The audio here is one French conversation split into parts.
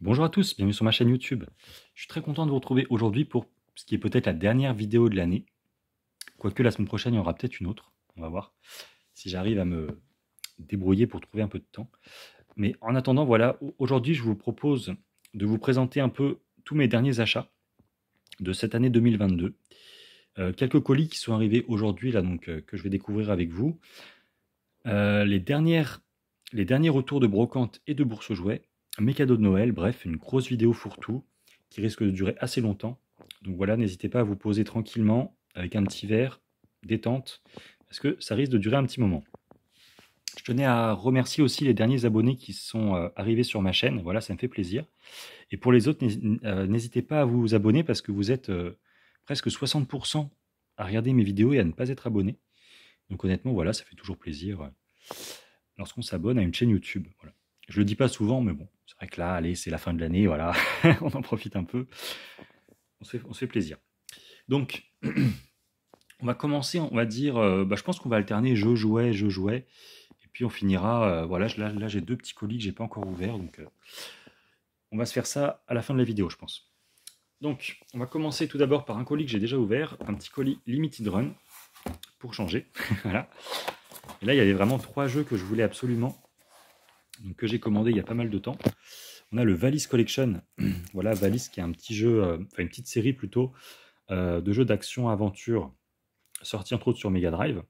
Bonjour à tous, bienvenue sur ma chaîne YouTube. Je suis très content de vous retrouver aujourd'hui pour ce qui est peut-être la dernière vidéo de l'année. Quoique la semaine prochaine, il y aura peut-être une autre. On va voir si j'arrive à me débrouiller pour trouver un peu de temps. Mais en attendant, voilà, aujourd'hui, je vous propose de vous présenter un peu tous mes derniers achats de cette année 2022. Quelques colis qui sont arrivés aujourd'hui, là, donc que je vais découvrir avec vous. Les derniers retours de brocante et de bourse aux jouets, mes cadeaux de Noël, bref, une grosse vidéo fourre-tout qui risque de durer assez longtemps. Donc voilà, n'hésitez pas à vous poser tranquillement avec un petit verre, détente, parce que ça risque de durer un petit moment. Je tenais à remercier aussi les derniers abonnés qui sont arrivés sur ma chaîne, voilà, ça me fait plaisir. Et pour les autres, n'hésitez pas à vous abonner parce que vous êtes presque 60% à regarder mes vidéos et à ne pas être abonné. Donc honnêtement, voilà, ça fait toujours plaisir lorsqu'on s'abonne à une chaîne YouTube. Voilà. Je le dis pas souvent, mais bon, c'est vrai que là, allez, c'est la fin de l'année, voilà, on en profite un peu. On se fait plaisir. Donc, on va commencer, on va dire, je pense qu'on va alterner je jouais, et puis on finira, voilà, là j'ai deux petits colis que j'ai pas encore ouverts, donc on va se faire ça à la fin de la vidéo, je pense. Donc, on va commencer tout d'abord par un colis que j'ai déjà ouvert, un petit colis Limited Run, pour changer, voilà. Et là, il y avait vraiment 3 jeux que je voulais absolument, donc que j'ai commandé il y a pas mal de temps. On a le Valis Collection, voilà, Valis qui est un petit jeu, enfin une petite série plutôt, de jeux d'action-aventure, sorti entre autres sur Mega Drive.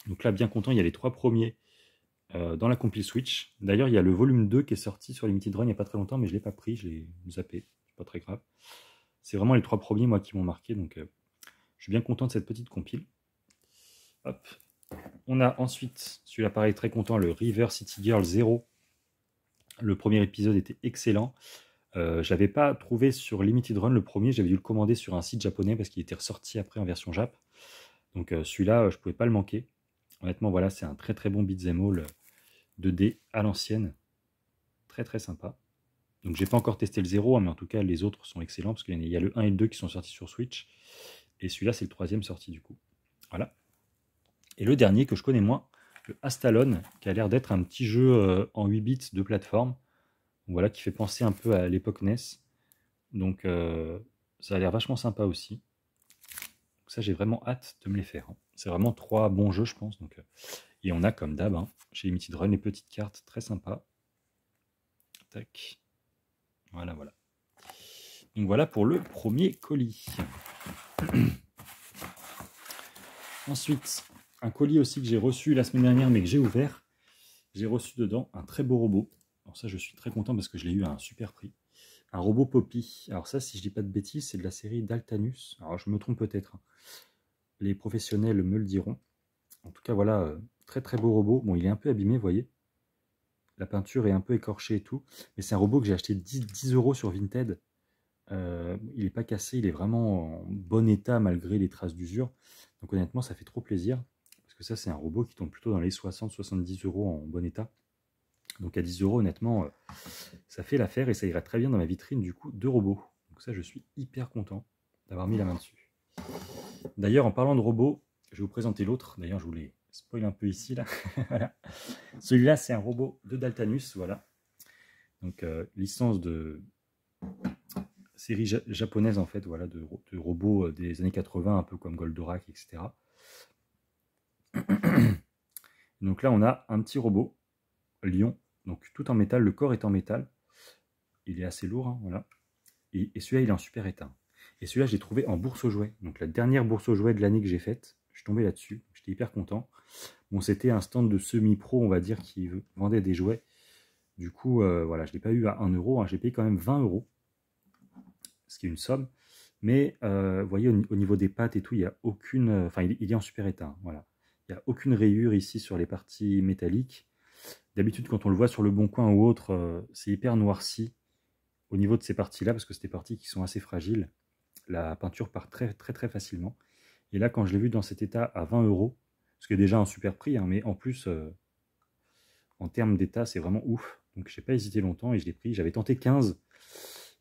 Donc là, bien content, il y a les 3 premiers dans la compile Switch. D'ailleurs, il y a le volume 2 qui est sorti sur Limited Run il n'y a pas très longtemps, mais je ne l'ai pas pris, je l'ai zappé, c'est pas très grave. C'est vraiment les 3 premiers, moi, qui m'ont marqué, donc je suis bien content de cette petite compile. Hop. On a ensuite, celui-là pareil, très content, le River City Girl 0. Le premier épisode était excellent. J'avais pas trouvé sur Limited Run le premier, j'avais dû le commander sur un site japonais parce qu'il était ressorti après en version Jap. Donc celui-là, je pouvais pas le manquer. Honnêtement, voilà, c'est un très très bon beat'em all 2D à l'ancienne. Très très sympa. Donc j'ai pas encore testé le 0, mais en tout cas les autres sont excellents parce qu'il y a le 1 et le 2 qui sont sortis sur Switch. Et celui-là, c'est le 3e sorti du coup. Voilà. Et le dernier que je connais moins, le Astalon, qui a l'air d'être un petit jeu en 8 bits de plateforme. Voilà, qui fait penser un peu à l'époque NES. Donc ça a l'air vachement sympa aussi. Donc ça, j'ai vraiment hâte de me les faire. C'est vraiment 3 bons jeux, je pense. Donc, et on a comme d'hab, chez Limited Run, les petites cartes très sympas. Tac. Voilà, voilà. Donc voilà pour le premier colis. Ensuite, un colis aussi que j'ai reçu la semaine dernière, mais que j'ai ouvert. J'ai reçu dedans un très beau robot. Alors ça, je suis très content parce que je l'ai eu à un super prix. Un robot Poppy. Alors ça, si je dis pas de bêtises, c'est de la série d'Altanus. Alors je me trompe peut-être. Les professionnels me le diront. En tout cas, voilà, très très beau robot. Bon, il est un peu abîmé, vous voyez. La peinture est un peu écorchée et tout. Mais c'est un robot que j'ai acheté 10 € sur Vinted. Il n'est pas cassé, il est vraiment en bon état malgré les traces d'usure. Donc honnêtement, ça fait trop plaisir. Parce que ça, c'est un robot qui tombe plutôt dans les 60-70 € en bon état. Donc à 10 €, honnêtement, ça fait l'affaire et ça ira très bien dans ma vitrine du coup de robots. Donc ça, je suis hyper content d'avoir mis la main dessus. D'ailleurs, en parlant de robots, je vais vous présenter l'autre. D'ailleurs, je vous les spoil un peu ici, là. Voilà. Celui-là, c'est un robot de Daltanus, voilà. Donc, licence de série japonaise, en fait, voilà, de robots des années 80, un peu comme Goldorak, etc. Donc là, on a un petit robot, lion, donc tout en métal, le corps est en métal. Il est assez lourd, voilà. Et celui-là, il est en super état. Et celui-là, je l'ai trouvé en bourse aux jouets. Donc la dernière bourse aux jouets de l'année que j'ai faite, je suis tombé là-dessus. J'étais hyper content. Bon, c'était un stand de semi-pro, on va dire, qui vendait des jouets. Du coup, voilà, je ne l'ai pas eu à 1 €. J'ai payé quand même 20 €, ce qui est une somme. Mais vous voyez, au niveau des pattes et tout, il n'y a aucune... Enfin, il est en super état, voilà. Il n'y a aucune rayure ici sur les parties métalliques. D'habitude, quand on le voit sur le Bon Coin ou autre, c'est hyper noirci au niveau de ces parties-là, parce que c'est des parties qui sont assez fragiles. La peinture part très très très facilement. Et là, quand je l'ai vu dans cet état à 20 €, ce qui est déjà un super prix, mais en plus, en termes d'état, c'est vraiment ouf. Donc j'ai pas hésité longtemps et je l'ai pris. J'avais tenté 15.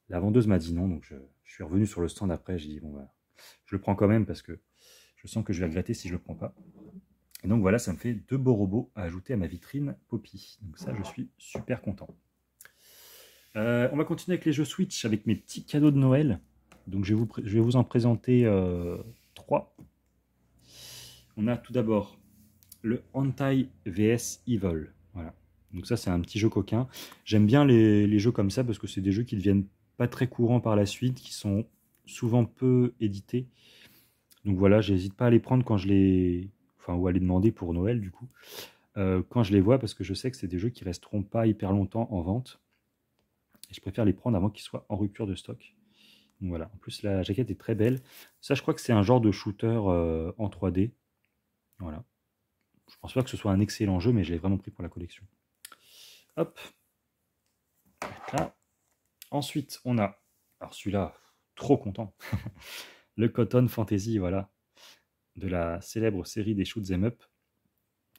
La vendeuse m'a dit non, donc je suis revenu sur le stand après. J'ai dit bon, bah, je le prends quand même parce que je sens que je vais regretter si je le prends pas. Et donc voilà, ça me fait 2 beaux robots à ajouter à ma vitrine Poppy. Donc ça, je suis super content. On va continuer avec les jeux Switch, avec mes petits cadeaux de Noël. Donc je vais vous en présenter 3. On a tout d'abord le Hentai vs Evil. Voilà. Donc ça c'est un petit jeu coquin. J'aime bien les jeux comme ça parce que c'est des jeux qui deviennent pas très courants par la suite, qui sont souvent peu édités. Donc voilà, j'hésite pas à les prendre quand je les... Enfin, ou à les demander pour Noël du coup. Quand je les vois parce que je sais que c'est des jeux qui resteront pas hyper longtemps en vente. Et je préfère les prendre avant qu'ils soient en rupture de stock. Donc voilà, en plus la jaquette est très belle. Ça je crois que c'est un genre de shooter en 3D. Voilà. Je pense pas que ce soit un excellent jeu, mais je l'ai vraiment pris pour la collection. Hop. Là. Ensuite, on a, alors celui-là, trop content, le Cotton Fantasy, voilà, de la célèbre série des Shoot 'em Up.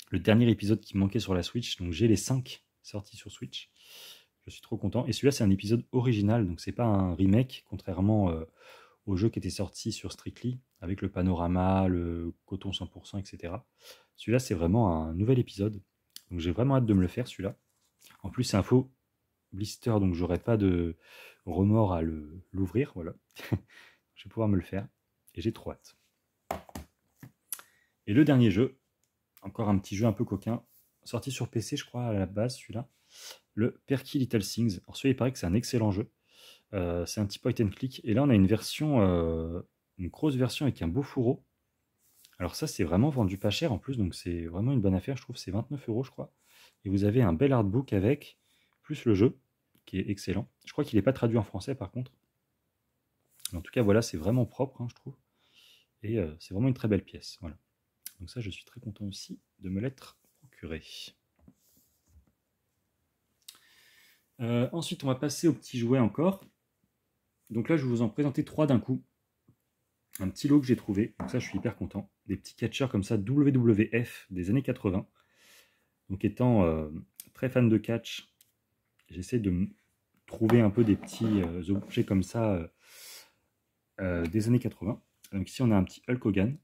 Le dernier épisode qui manquait sur la Switch, donc j'ai les 5 sortis sur Switch. Je suis trop content. Et celui-là, c'est un épisode original, donc c'est pas un remake, contrairement au jeu qui était sorti sur Strictly, avec le panorama, le coton 100%, etc. Celui-là, c'est vraiment un nouvel épisode. Donc j'ai vraiment hâte de me le faire, celui-là. En plus, c'est un faux blister, donc j'aurai pas de remords à l'ouvrir. Voilà. Je vais pouvoir me le faire. Et j'ai trop hâte. Et le dernier jeu, encore un petit jeu un peu coquin, sorti sur PC, je crois, à la base, celui-là. Le Perky Little Things. Alors celui-là, il paraît que c'est un excellent jeu. C'est un petit point and click. Et là, on a une version, une grosse version avec un beau fourreau. Alors ça, c'est vraiment vendu pas cher en plus, donc c'est vraiment une bonne affaire. Je trouve c'est 29 €, je crois. Et vous avez un bel artbook avec, plus le jeu, qui est excellent. Je crois qu'il n'est pas traduit en français par contre. Mais en tout cas, voilà, c'est vraiment propre, hein, je trouve. Et c'est vraiment une très belle pièce. Voilà. Donc ça, je suis très content aussi de me l'être procuré. Ensuite, on va passer aux petits jouets encore. Donc là, je vais vous en présenter 3 d'un coup. Un petit lot que j'ai trouvé, donc ça je suis hyper content. Des petits catcheurs comme ça, WWF des années 80. Donc étant très fan de catch, j'essaie de trouver un peu des petits objets comme ça des années 80. Donc ici on a un petit Hulk Hogan,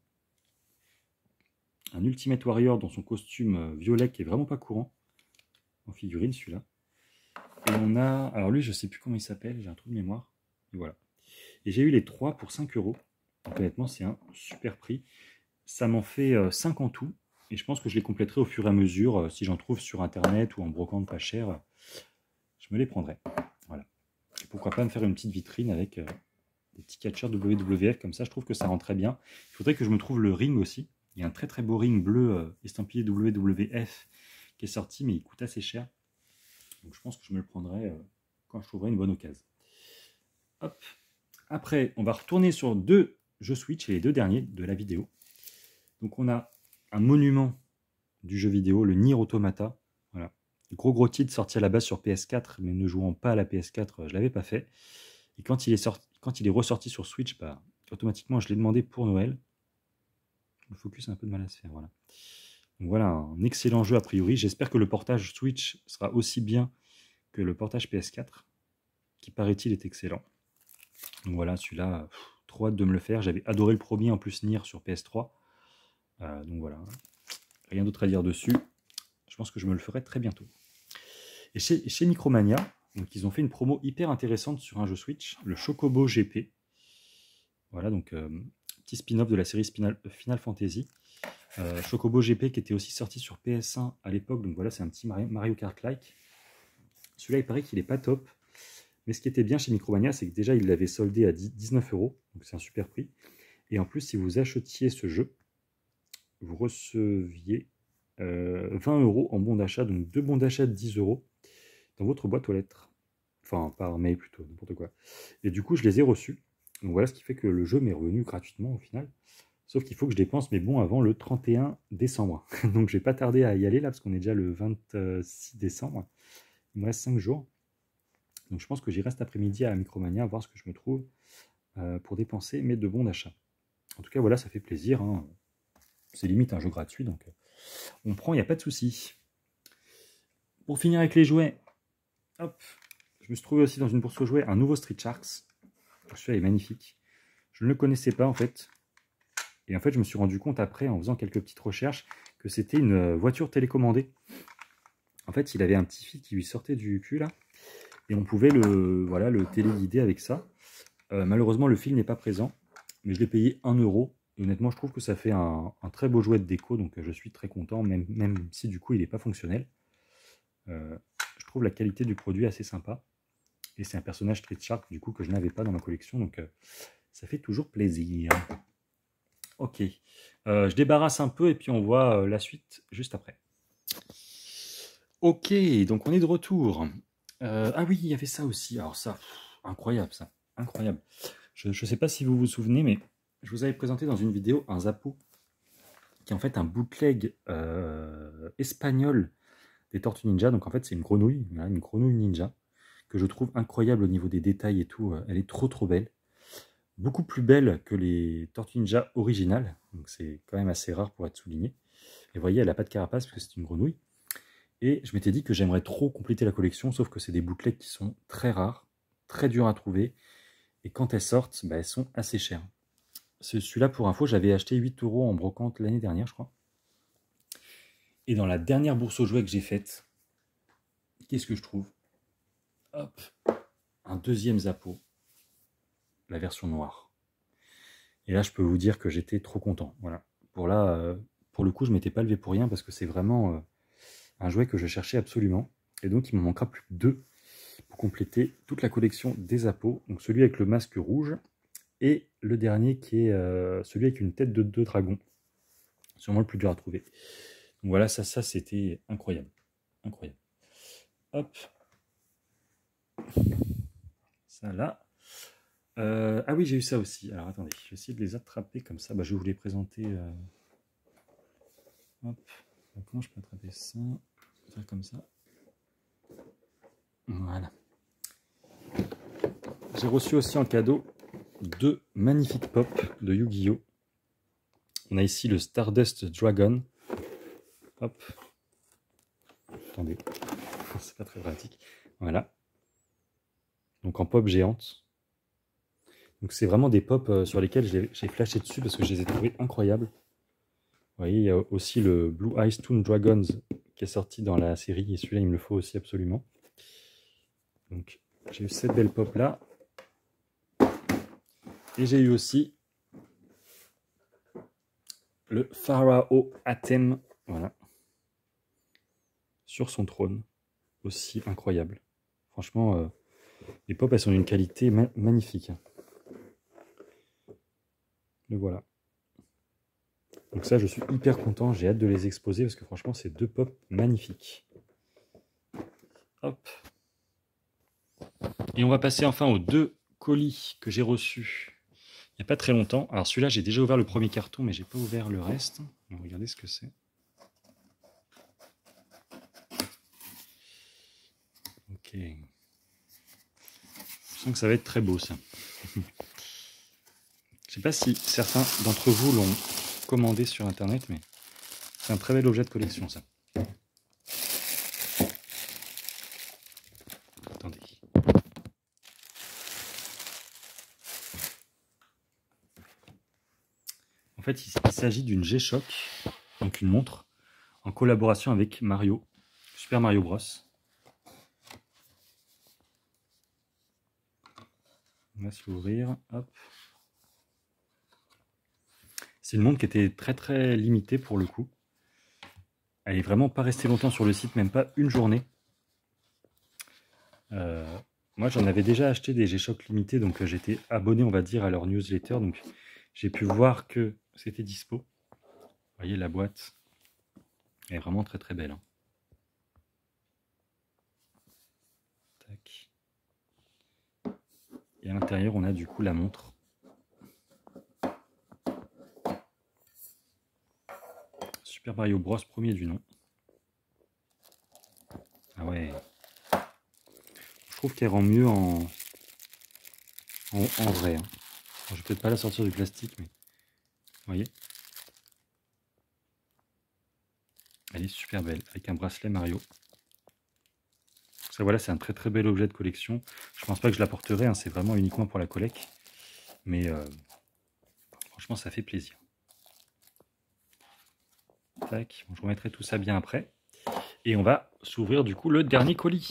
un Ultimate Warrior dans son costume violet qui est vraiment pas courant, en figurine celui-là. Et on a, alors lui je sais plus comment il s'appelle, j'ai un trou de mémoire, et voilà. Et j'ai eu les 3 pour 5 €. Donc honnêtement c'est un super prix. Ça m'en fait 5 en tout. Et je pense que je les compléterai au fur et à mesure. Si j'en trouve sur internet ou en brocante pas cher, je me les prendrai. Voilà. Et pourquoi pas me faire une petite vitrine avec des petits catcheurs WWF comme ça. Je trouve que ça rend très bien. Il faudrait que je me trouve le ring aussi. Il y a un très très beau ring bleu estampillé WWF qui est sorti, mais il coûte assez cher. Donc je pense que je me le prendrai quand je trouverai une bonne occasion. Hop. Après, on va retourner sur 2 jeux Switch, et les 2 derniers de la vidéo. Donc on a un monument du jeu vidéo, le Nier Automata. Voilà. Gros titre sorti à la base sur PS4, mais ne jouant pas à la PS4, je ne l'avais pas fait. Et quand il est ressorti sur Switch, bah, automatiquement je l'ai demandé pour Noël. Le focus a un peu de mal à se faire. Voilà. Donc voilà, un excellent jeu a priori. J'espère que le portage Switch sera aussi bien que le portage PS4, qui paraît-il est excellent. Donc voilà, celui-là, trop hâte de me le faire. J'avais adoré le premier en plus Nier sur PS3. Donc voilà, rien d'autre à dire dessus. Je pense que je me le ferai très bientôt. Et chez Micromania, donc ils ont fait une promo hyper intéressante sur un jeu Switch, le Chocobo GP. Voilà, donc petit spin-off de la série Final Fantasy. Chocobo GP qui était aussi sorti sur PS1 à l'époque, donc voilà, c'est un petit Mario Kart-like. Celui-là, il paraît qu'il n'est pas top. Mais ce qui était bien chez Micromania, c'est que déjà, il l'avait soldé à 19 €, donc c'est un super prix. Et en plus, si vous achetiez ce jeu, vous receviez 20 € en bon d'achat, donc 2 bons d'achat de 10 € dans votre boîte aux lettres. Enfin, par mail plutôt, n'importe quoi. Et du coup, je les ai reçus. Donc voilà ce qui fait que le jeu m'est revenu gratuitement au final. Sauf qu'il faut que je dépense mes bons avant le 31 décembre. Donc je vais pas tarder à y aller là, parce qu'on est déjà le 26 décembre. Il me reste 5 jours. Donc je pense que j'irai cet après-midi à Micromania, voir ce que je me trouve pour dépenser mes 2 bons d'achat. En tout cas, voilà, ça fait plaisir. Hein. C'est limite un jeu gratuit, donc on prend, il n'y a pas de souci. Pour finir avec les jouets, hop, je me suis trouvé aussi dans une bourse aux jouets un nouveau Street Sharks. Celui-là est magnifique. Je ne le connaissais pas en fait. Et en fait, je me suis rendu compte après, en faisant quelques petites recherches, que c'était une voiture télécommandée. En fait, il avait un petit fil qui lui sortait du cul là. Et on pouvait voilà, le téléguider avec ça. Malheureusement, le fil n'est pas présent, mais je l'ai payé 1 euro. Et honnêtement, je trouve que ça fait un très beau jouet de déco, donc je suis très content, même si du coup il n'est pas fonctionnel. Je trouve la qualité du produit assez sympa. Et c'est un personnage Street Shark du coup que je n'avais pas dans ma collection, donc ça fait toujours plaisir. Ok, je débarrasse un peu et puis on voit la suite juste après. Ok, donc on est de retour. Ah oui, il y avait ça aussi. Alors ça, incroyable ça, incroyable. Je ne sais pas si vous vous souvenez, mais je vous avais présenté dans une vidéo un Zappo, qui est en fait un bootleg espagnol des Tortues Ninja. Donc en fait c'est une grenouille ninja, que je trouve incroyable au niveau des détails et tout. Elle est trop belle. Beaucoup plus belle que les Tortues Ninja originales. Donc c'est quand même assez rare pour être souligné. Et vous voyez, elle n'a pas de carapace parce que c'est une grenouille. Et je m'étais dit que j'aimerais trop compléter la collection, sauf que c'est des bootlegs qui sont très rares, très durs à trouver. Et quand elles sortent, bah, elles sont assez chères. Celui-là, pour info, j'avais acheté 8 euros en brocante l'année dernière, je crois. Et dans la dernière bourse aux jouets que j'ai faite, qu'est-ce que je trouve? Hop, un deuxième Zappo, la version noire. Et là, je peux vous dire que j'étais trop content. Voilà. Pour le coup, je ne m'étais pas levé pour rien parce que c'est vraiment un jouet que je cherchais absolument. Et donc, il m'en manquera plus que 2 pour compléter toute la collection des Zappos. Donc, celui avec le masque rouge et le dernier qui est celui avec une tête de dragon. Sûrement le plus dur à trouver. Donc voilà, ça c'était incroyable. Incroyable. Hop. Ça là. Ah oui, j'ai eu ça aussi. Alors attendez, je vais essayer de les attraper comme ça. Bah, je vais vous les présenter. Hop. Comment je peux attraper ça? Faire comme ça. Voilà. J'ai reçu aussi en cadeau 2 magnifiques pop de Yu-Gi-Oh! On a ici le Stardust Dragon. Hop. Attendez. C'est pas très pratique. Voilà. Donc en pop géante. Donc c'est vraiment des pop sur lesquels j'ai flashé dessus parce que je les ai trouvés incroyables. Vous voyez, il y a aussi le Blue Eyes Toon Dragons qui est sorti dans la série et celui-là il me le faut aussi absolument. Donc j'ai eu cette belle pop là. Et j'ai eu aussi le Pharaoh Atem, voilà, sur son trône, aussi incroyable. Franchement, les pop elles sont d'une qualité magnifique. Le voilà. Donc ça, je suis hyper content, j'ai hâte de les exposer parce que franchement, c'est 2 pop magnifiques. Hop. Et on va passer enfin aux 2 colis que j'ai reçus il n'y a pas très longtemps. Alors celui-là, j'ai déjà ouvert le premier carton, mais j'ai pas ouvert le reste. On va regarder ce que c'est. Ok. Je sens que ça va être très beau ça. Je sais pas si certains d'entre vous l'ont commandé sur internet, mais c'est un très bel objet de collection ça. Attendez. En fait, il s'agit d'une G-Shock, donc une montre, en collaboration avec Mario, Super Mario Bros. On va s'ouvrir, hop. C'est une montre qui était très limitée pour le coup. Elle est vraiment pas restée longtemps sur le site, même pas une journée. Moi, j'en avais déjà acheté des G-Shock limités, donc j'étais abonné, on va dire, à leur newsletter, donc j'ai pu voir que c'était dispo. Vous voyez, la boîte est vraiment très belle. Hein. Tac. Et à l'intérieur, on a du coup la montre. Super Mario Bros, premier du nom. Ah ouais. Je trouve qu'elle rend mieux en vrai. Hein. Alors, je vais peut-être pas la sortir du plastique, mais vous voyez. Elle est super belle, avec un bracelet Mario. Ça, voilà, c'est un très bel objet de collection. Je pense pas que je la porterai, hein, c'est vraiment uniquement pour la collecte. Mais franchement, ça fait plaisir. Tac, bon, je remettrai tout ça bien après. Et on va s'ouvrir du coup le dernier colis.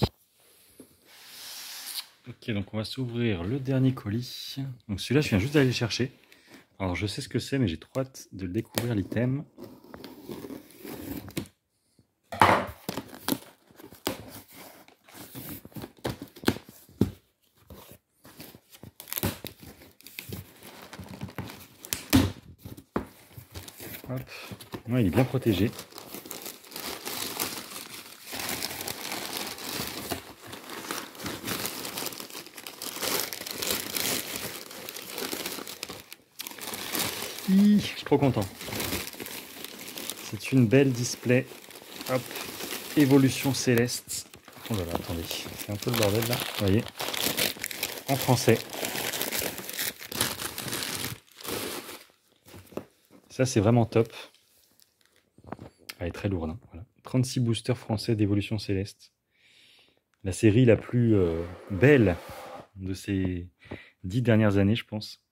Ok, donc on va s'ouvrir le dernier colis. Donc celui-là, je viens juste d'aller le chercher. Alors je sais ce que c'est, mais j'ai trop hâte de le découvrir, l'item. Hop. Ouais, il est bien protégé. Je suis trop content. C'est une belle display. Hop. Évolution céleste. Oh là là, attendez. C'est un peu le bordel là. Vous voyez. En français. Ça, c'est vraiment top. Elle est très lourde. Hein. Voilà. 36 boosters français d'évolution céleste. La série la plus belle de ces 10 dernières années, je pense.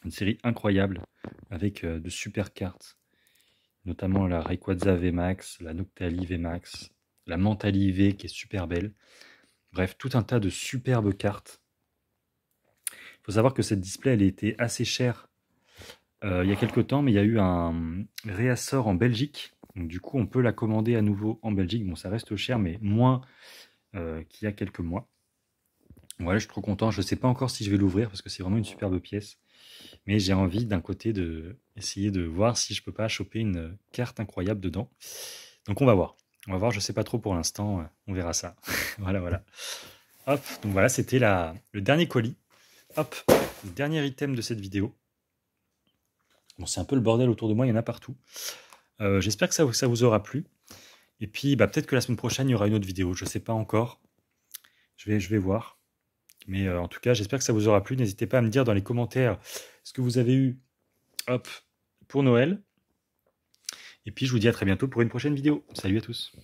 Une série incroyable avec de super cartes, notamment la Rayquaza VMAX, la Noctali VMAX, la Mentali V qui est super belle. Bref, tout un tas de superbes cartes. Il faut savoir que cette display, elle était assez chère il y a quelques temps, mais il y a eu un réassort en Belgique. Donc, du coup, on peut la commander à nouveau en Belgique. Bon, ça reste cher, mais moins qu'il y a quelques mois. Voilà, je suis trop content. Je ne sais pas encore si je vais l'ouvrir parce que c'est vraiment une superbe pièce. Mais j'ai envie d'un côté d'essayer de voir si je peux pas choper une carte incroyable dedans. Donc on va voir. On va voir, je sais pas trop pour l'instant. On verra ça. Voilà, voilà. Hop, donc voilà, c'était le dernier colis. Hop, le dernier item de cette vidéo. Bon, c'est un peu le bordel autour de moi, il y en a partout. J'espère que ça vous aura plu. Et puis peut-être que la semaine prochaine, il y aura une autre vidéo. Je sais pas encore. Je vais voir. Mais en tout cas, j'espère que ça vous aura plu. N'hésitez pas à me dire dans les commentaires ce que vous avez eu pour Noël. Et puis je vous dis à très bientôt pour une prochaine vidéo. Salut à tous.